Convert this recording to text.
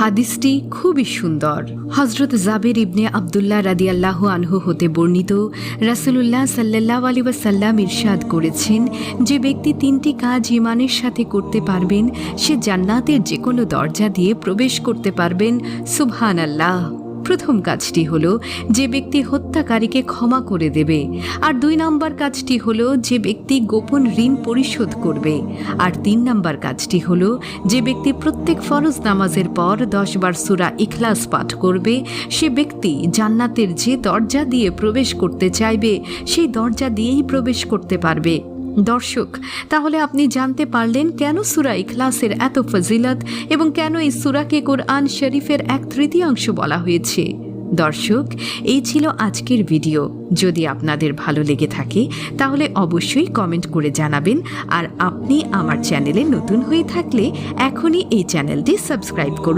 হাদিসটি খুবই সুন্দর। হযরত জাবের ইবনে আব্দুল্লাহ রাদিয়াল্লাহু আনহু হতে বর্ণিত, রাসূলুল্লাহ সাল্লাল্লাহু আলাইহি ওয়াসাল্লাম ইরশাদ করেছেন, যে ব্যক্তি 3টি কাজ ঈমানের সাথে করতে পারবেন সে জান্নাতের যে কোনো দরজা দিয়ে প্রবেশ করতে পারবেন। সুবহানাল্লাহ। প্রথম কাজটি হলো যে ব্যক্তি হত্যাকারীকে ক্ষমা করে দেবে, আর 2 নম্বর কাজটি হলো যে ব্যক্তি গোপন ঋণ পরিশোধ করবে, আর 3 নম্বর কাজটি হলো যে ব্যক্তি প্রত্যেক ফরজ নামাজের পর 10 বার সূরা ইখলাস পাঠ করবে। সে ব্যক্তি জান্নাতের যে দরজা দিয়ে প্রবেশ করতে চাইবে সেই দরজা দিয়েই প্রবেশ করতে পারবে। দর্শক, তাহলে আপনি জানতে পারলেন কেন সূরা ইখলাসের এত ফজিলত এবং কেন এই সূরাকে কোরআন শরীফের 1/3 বলা হয়েছে। দর্শক, এই ছিল আজকের ভিডিও। যদি আপনাদের ভালো লেগে থাকে তাহলে অবশ্যই কমেন্ট করে জানাবেন, আর আপনি আমার চ্যানেলে নতুন হয়ে থাকলে এখনই এই চ্যানেলটি সাবস্ক্রাইব করুন।